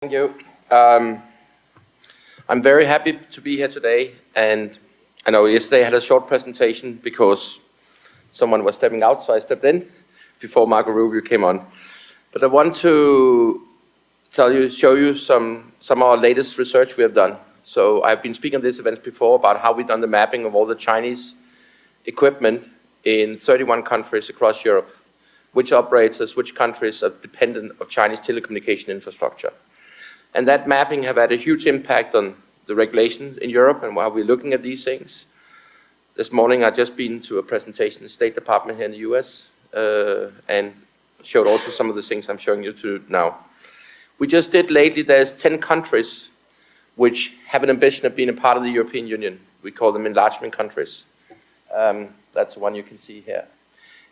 Thank you. I'm very happy to be here today, and I know yesterday I had a short presentation because someone was stepping out, so I stepped in before Marco Rubio came on. But I want to show you some of our latest research we have done. So I've been speaking at this event before about how we've done the mapping of all the Chinese equipment in 31 countries across Europe, which operators, which countries are dependent of Chinese telecommunication infrastructure. And that mapping have had a huge impact on the regulations in Europe and while we're looking at these things. This morning I've just been to a presentation in the State Department here in the US and showed also some of the things I'm showing you to now. We just did lately, there's 10 countries which have an ambition of being a part of the European Union. We call them enlargement countries. That's the one you can see here.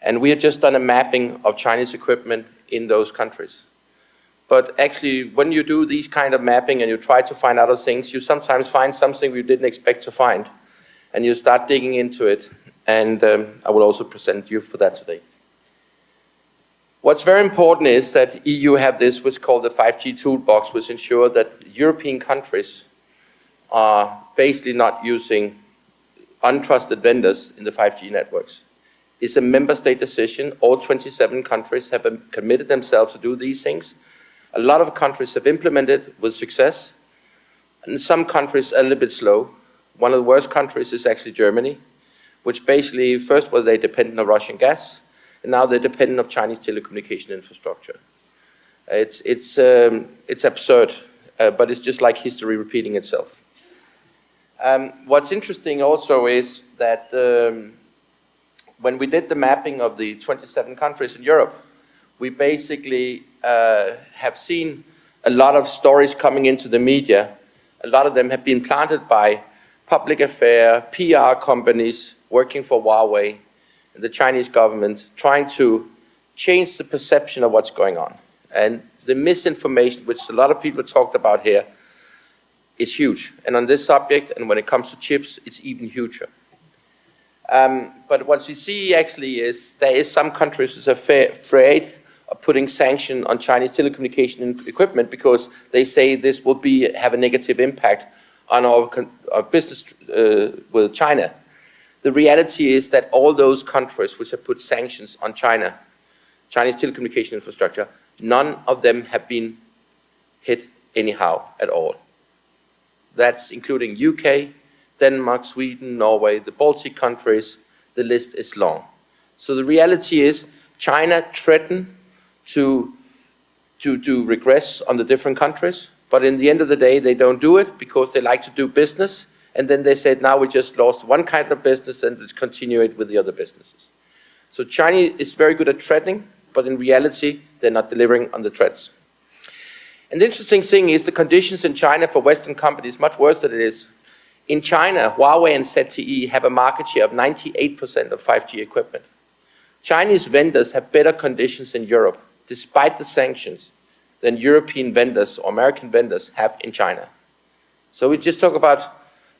And we have just done a mapping of Chinese equipment in those countries. But actually, when you do these kind of mapping and you try to find other things, you sometimes find something you didn't expect to find. And you start digging into it. And I will also present you for that today. What's very important is that EU have this, what's called the 5G toolbox, which ensures that European countries are basically not using untrusted vendors in the 5G networks. It's a member state decision. All 27 countries have committed themselves to do these things. A lot of countries have implemented with success, and some countries are a little bit slow. One of the worst countries is actually Germany, which basically first were they dependent on Russian gas, and now they're dependent on Chinese telecommunication infrastructure. It's absurd, but it's just like history repeating itself. What's interesting also is that when we did the mapping of the 27 countries in Europe, we basically have seen a lot of stories coming into the media. A lot of them have been planted by public affairs, PR companies working for Huawei, and the Chinese government, trying to change the perception of what's going on. And the misinformation, which a lot of people talked about here, is huge. And on this subject, and when it comes to chips, it's even huger. But what we see actually is there is some countries that are afraid of putting sanction on Chinese telecommunication equipment because they say this will have a negative impact on our business with China. The reality is that all those countries which have put sanctions on Chinese telecommunication infrastructure, none of them have been hit anyhow at all. That's including UK, Denmark, Sweden, Norway, the Baltic countries. The list is long. So the reality is China threatened to regress on the different countries, but in the end of the day, they don't do it because they like to do business, and then they said, now we just lost one kind of business and let's continue it with the other businesses. So China is very good at threatening, but in reality, they're not delivering on the threats. And the interesting thing is the conditions in China for Western companies much worse than it is. In China, Huawei and ZTE have a market share of 98% of 5G equipment. Chinese vendors have better conditions in Europe, despite the sanctions, than European vendors or American vendors have in China. So we just talk about,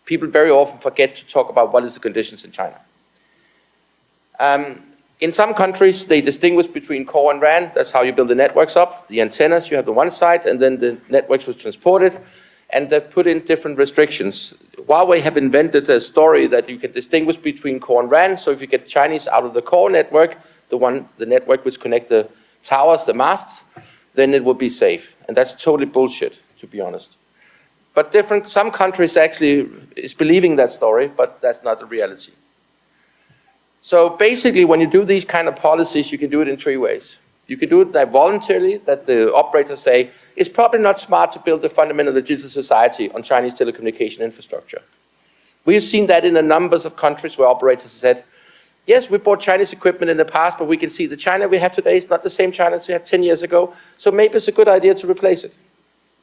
people very often forget to talk about what is the conditions in China. In some countries, they distinguish between core and RAN. That's how you build the networks up. The antennas you have on one side, and then the networks was transported, and they put in different restrictions. Huawei have invented a story that you can distinguish between core and RAN. So if you get Chinese out of the core network, the network which connect the towers, the masts, then it will be safe. And that's totally bullshit, to be honest. But some countries actually is believing that story, but that's not the reality. So basically, when you do these kind of policies, you can do it in three ways. You can do it that voluntarily, that the operators say, it's probably not smart to build a fundamental digital society on Chinese telecommunication infrastructure. We've seen that in a number of countries where operators have said, yes, we bought Chinese equipment in the past, but we can see the China we have today is not the same China we had 10 years ago, so maybe it's a good idea to replace it.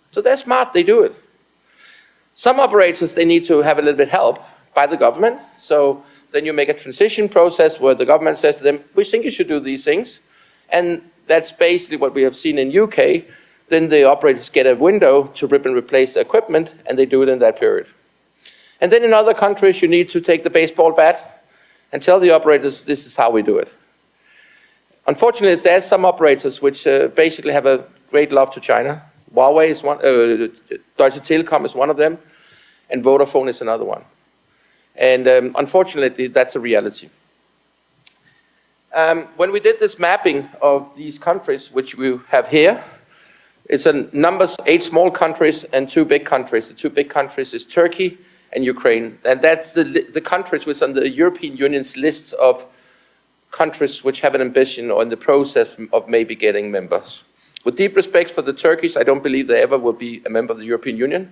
So they're smart, they do it. Some operators, they need to have a little bit help by the government, so then you make a transition process where the government says to them, we think you should do these things, and that's basically what we have seen in UK. Then the operators get a window to rip and replace the equipment, and they do it in that period. And then in other countries, you need to take the baseball bat and tell the operators, this is how we do it. Unfortunately, there are some operators which basically have a great love to China. Huawei is one, Deutsche Telekom is one of them, and Vodafone is another one. And unfortunately, that's a reality. When we did this mapping of these countries, which we have here, it's a numbers, 8 small countries and 2 big countries. The 2 big countries is Turkey and Ukraine. And that's the countries which are on the European Union's list of countries which have an ambition or in the process of maybe getting members. With deep respect for the Turkish, I don't believe they ever will be a member of the European Union.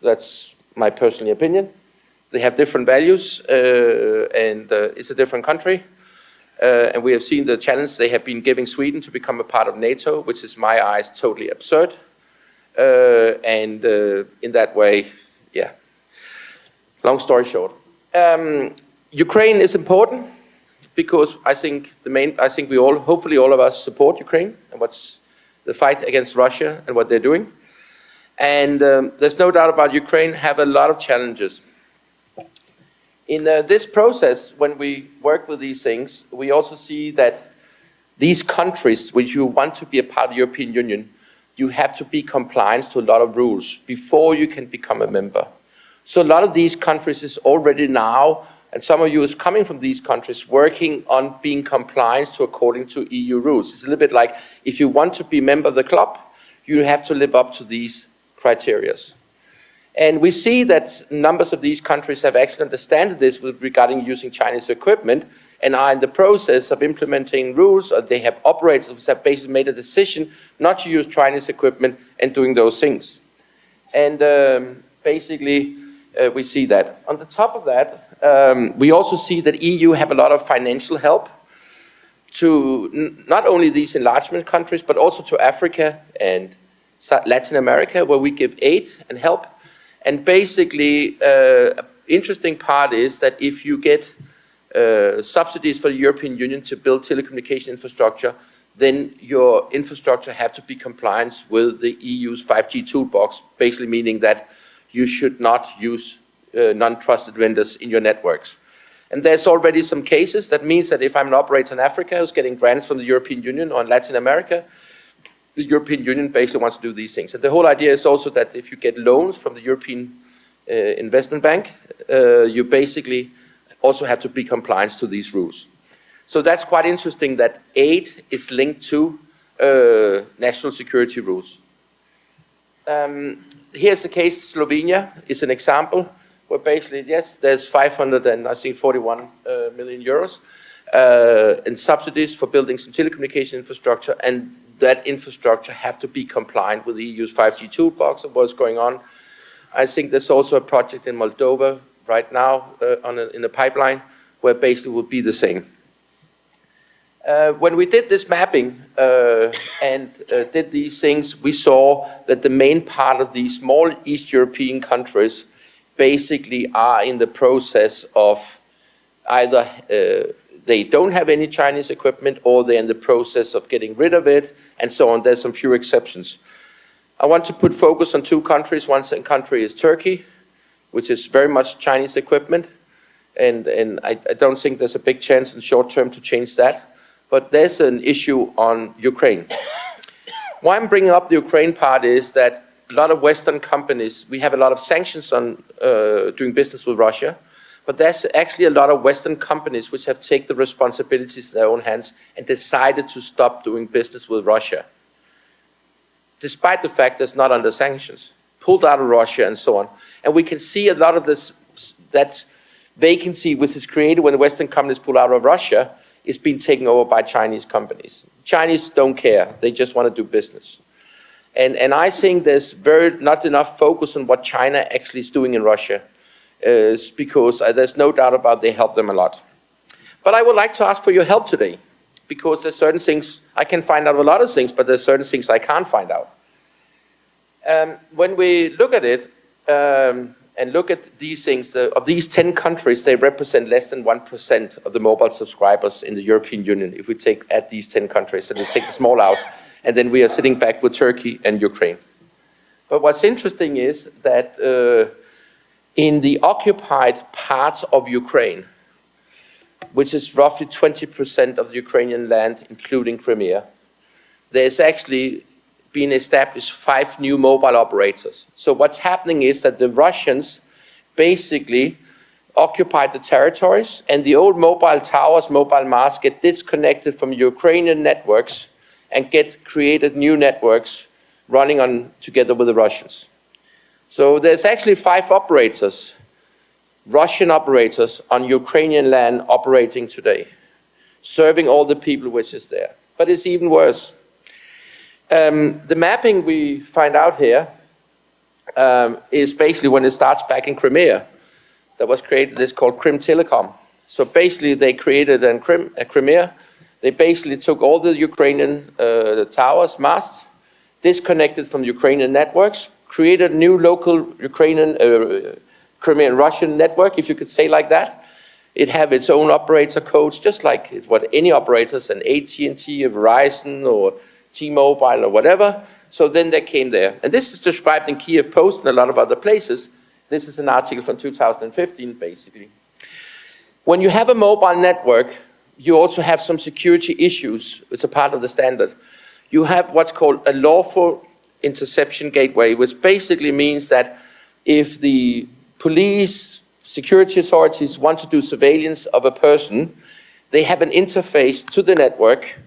That's my personal opinion. They have different values, and it's a different country. And we have seen the challenge they have been giving Sweden to become a part of NATO, which is, in my eyes, totally absurd. In that way, yeah. Long story short. Ukraine is important because I think we all, hopefully all of us, support Ukraine and what's the fight against Russia and what they're doing. And there's no doubt about Ukraine have a lot of challenges. In this process, when we work with these things, we also see that these countries, which you want to be a part of the European Union, you have to be compliant to a lot of rules before you can become a member. So a lot of these countries is already now, and some of you is coming from these countries, working on being compliant to according to EU rules. It's a little bit like if you want to be a member of the club, you have to live up to these criteria. And we see that numbers of these countries have actually understood this regarding using Chinese equipment and are in the process of implementing rules, or they have operators who have basically made a decision not to use Chinese equipment and doing those things. And basically, we see that. On the top of that, we also see that EU have a lot of financial help to not only these enlargement countries, but also to Africa and Latin America, where we give aid and help. And basically, interesting part is that if you get subsidies for the European Union to build telecommunication infrastructure, then your infrastructure have to be compliant with the EU's 5G toolbox, basically meaning that you should not use non-trusted vendors in your networks. And there's already some cases. That means that if I'm an operator in Africa who's getting grants from the European Union or in Latin America, the European Union basically wants to do these things. And the whole idea is also that if you get loans from the European Investment Bank, you basically also have to be compliant to these rules. So that's quite interesting that aid is linked to national security rules. Here's the case, Slovenia is an example where basically, yes, there's 541 million euros in subsidies for building some telecommunication infrastructure, and that infrastructure have to be compliant with the EU's 5G toolbox of what's going on. I think there's also a project in Moldova right now in the pipeline where basically will be the same. When we did this mapping and did these things, we saw that the main part of these small East European countries basically are in the process of either they don't have any Chinese equipment or they're in the process of getting rid of it and so on. There's some few exceptions. I want to put focus on 2 countries. One country is Turkey, which is very much Chinese equipment. And I don't think there's a big chance in short term to change that. But there's an issue on Ukraine. Why I'm bringing up the Ukraine part is that a lot of Western companies, we have a lot of sanctions on doing business with Russia. But there's actually a lot of Western companies which have taken the responsibilities in their own hands and decided to stop doing business with Russia, despite the fact that it's not under sanctions, pulled out of Russia and so on. And we can see a lot of this, that vacancy which is created when the Western companies pull out of Russia is being taken over by Chinese companies. Chinese don't care, they just want to do business. And I think there's not enough focus on what China actually is doing in Russia. Because there's no doubt about they help them a lot. But I would like to ask for your help today, because there's certain things, I can find out a lot of things, but there's certain things I can't find out. When we look at it, and look at these things, of these 10 countries, they represent less than 1% of the mobile subscribers in the European Union, if we add these 10 countries, and we take the small out, and then we are sitting back with Turkey and Ukraine. But what's interesting is that in the occupied parts of Ukraine, which is roughly 20% of the Ukrainian land, including Crimea, there's actually been established 5 new mobile operators. So what's happening is that the Russians basically occupied the territories, and the old mobile towers, mobile masts get disconnected from Ukrainian networks and get created new networks running on together with the Russians. So there's actually 5 operators, Russian operators on Ukrainian land operating today, serving all the people which is there. But it's even worse. The mapping we find out here is basically when it starts back in Crimea. That was created, this called Crim Telecom. So basically they created a Crimea. They basically took all the Ukrainian towers, masts, disconnected from Ukrainian networks, created a new local Ukrainian, Crimean Russian network, if you could say like that. It have its own operator codes, just like what any operators, an AT&T, a Verizon, or T-Mobile, or whatever. So then they came there. And this is described in Kiev Post and a lot of other places. This is an article from 2015, basically. When you have a mobile network, you also have some security issues. It's a part of the standard. You have what's called a lawful interception gateway, which basically means that if the police, security authorities want to do surveillance of a person, they have an interface to the network,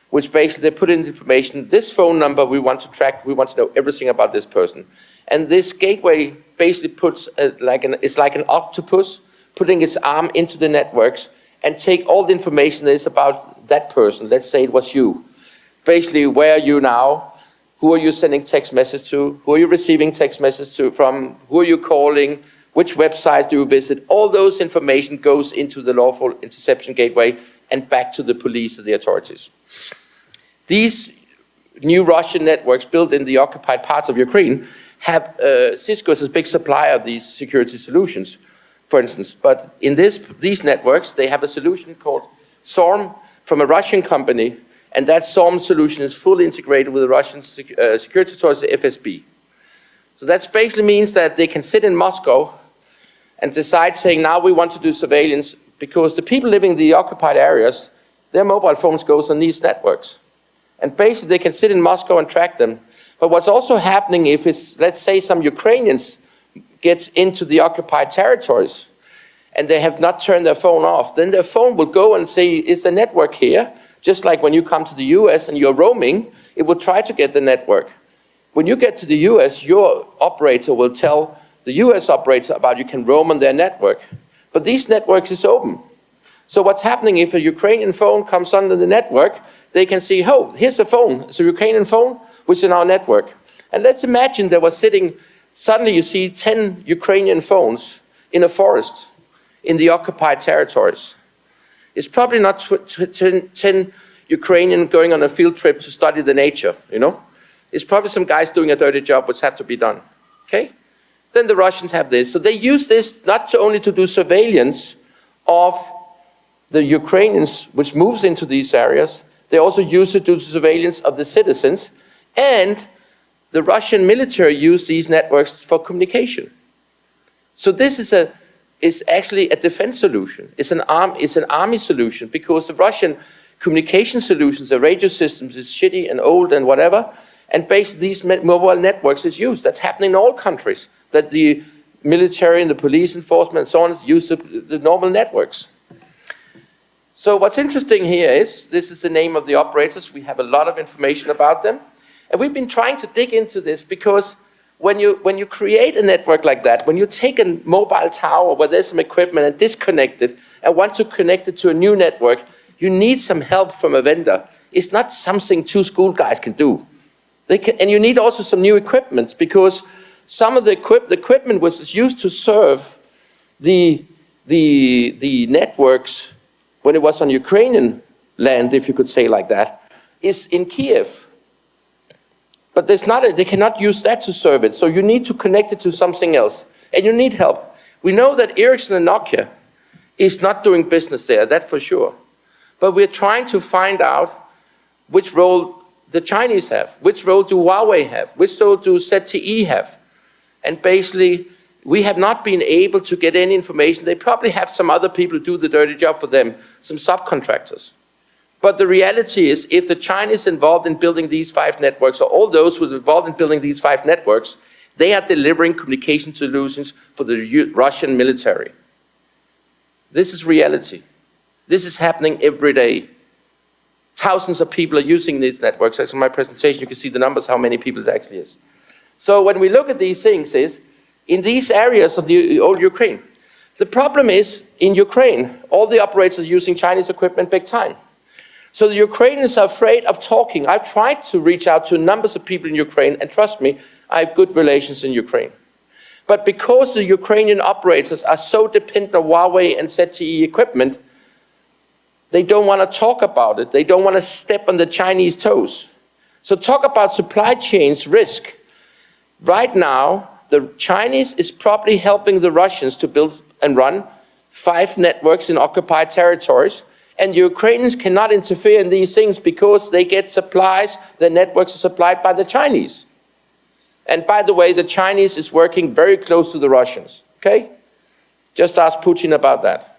which basically they put in information, this phone number we want to track, we want to know everything about this person. And this gateway basically puts, it's like an octopus, putting its arm into the networks and take all the information that is about that person. Let's say it was you. Basically, where are you now? Who are you sending text messages to? Who are you receiving text messages from? Who are you calling? Which website do you visit? All those information goes into the lawful interception gateway and back to the police and the authorities. These new Russian networks built in the occupied parts of Ukraine have Cisco as a big supplier of these security solutions, for instance. But in these networks, they have a solution called SORM from a Russian company, and that SORM solution is fully integrated with the Russian security authority, FSB. So that basically means that they can sit in Moscow and decide saying, now we want to do surveillance, because the people living in the occupied areas, their mobile phones goes on these networks. And basically they can sit in Moscow and track them. But what's also happening if it's, let's say some Ukrainians gets into the occupied territories and they have not turned their phone off, then their phone will go and say, is the network here? Just like when you come to the US and you're roaming, it will try to get the network. When you get to the US, your operator will tell the US operator about you can roam on their network. But these networks is open. So what's happening if a Ukrainian phone comes under the network, they can see, oh, here's a phone. It's a Ukrainian phone, which is in our network. And let's imagine there was sitting, suddenly you see 10 Ukrainian phones in a forest in the occupied territories. It's probably not 10 Ukrainian going on a field trip to study the nature, you know? It's probably some guys doing a dirty job which have to be done, okay? Then the Russians have this. So they use this not only to do surveillance of the Ukrainians, which moves into these areas, they also use it to do surveillance of the citizens, and the Russian military use these networks for communication. So this is actually a defense solution. It's an army solution, because the Russian communication solutions, the radio systems, is shitty and old and whatever, and basically these mobile networks is used. That's happening in all countries, that the military and the police enforcement and so on use the normal networks. So what's interesting here is, this is the name of the operators. We have a lot of information about them. And we've been trying to dig into this because when you create a network like that, when you take a mobile tower where there's some equipment and disconnect it and want to connect it to a new network, you need some help from a vendor. It's not something 2 school guys can do. And you need also some new equipment, because some of the equipment which is used to serve the networks when it was on Ukrainian land, if you could say like that, is in Kiev. But they cannot use that to serve it. So you need to connect it to something else. And you need help. We know that Ericsson and Nokia is not doing business there, that's for sure. But we're trying to find out which role the Chinese have, which role do Huawei have, which role do ZTE have. And basically, we have not been able to get any information. They probably have some other people who do the dirty job for them, some subcontractors. But the reality is, if the Chinese involved in building these 5 networks, or all those who are involved in building these 5 networks, they are delivering communication solutions for the Russian military. This is reality. This is happening every day. Thousands of people are using these networks. As in my presentation, you can see the numbers, how many people it actually is. So when we look at these things is, in these areas of the old Ukraine, the problem is, in Ukraine, all the operators are using Chinese equipment big time. So the Ukrainians are afraid of talking. I've tried to reach out to numbers of people in Ukraine, and trust me, I have good relations in Ukraine. But because the Ukrainian operators are so dependent on Huawei and ZTE equipment, they don't want to talk about it. They don't want to step on the Chinese toes. So talk about supply chains risk. Right now, the Chinese is probably helping the Russians to build and run 5 networks in occupied territories, and the Ukrainians cannot interfere in these things because they get supplies, the networks are supplied by the Chinese. And by the way, the Chinese is working very close to the Russians, okay? Just ask Putin about that.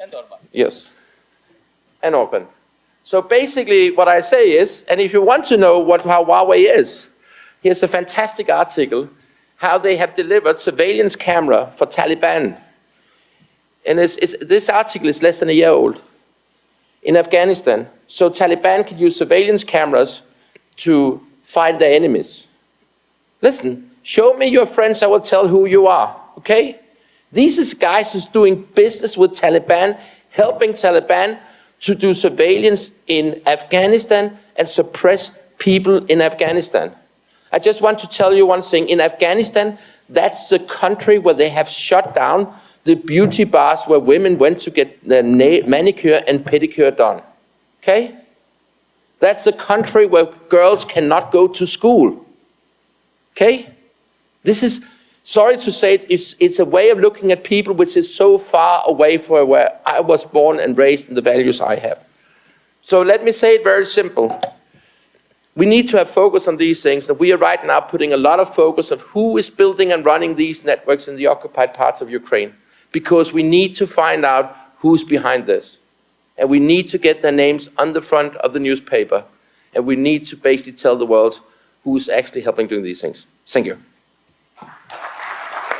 And Orban. Yes, and Orban. So basically what I say is, and if you want to know how Huawei is, here's a fantastic article, how they have delivered surveillance camera for Taliban. And this article is less than a year old, in Afghanistan. So Taliban can use surveillance cameras to find their enemies. Listen, show me your friends, I will tell who you are, okay? These is guys who's doing business with Taliban, helping Taliban to do surveillance in Afghanistan and suppress people in Afghanistan. I just want to tell you one thing. In Afghanistan, that's the country where they have shut down the beauty bars where women went to get their manicure and pedicure done. Okay? That's the country where girls cannot go to school. Okay? This is, sorry to say it, it's a way of looking at people which is so far away from where I was born and raised and the values I have. So let me say it very simple. We need to have focus on these things, and we are right now putting a lot of focus on who is building and running these networks in the occupied parts of Ukraine, because we need to find out who's behind this. And we need to get their names on the front of the newspaper, and we need to basically tell the world who's actually helping doing these things. Thank you.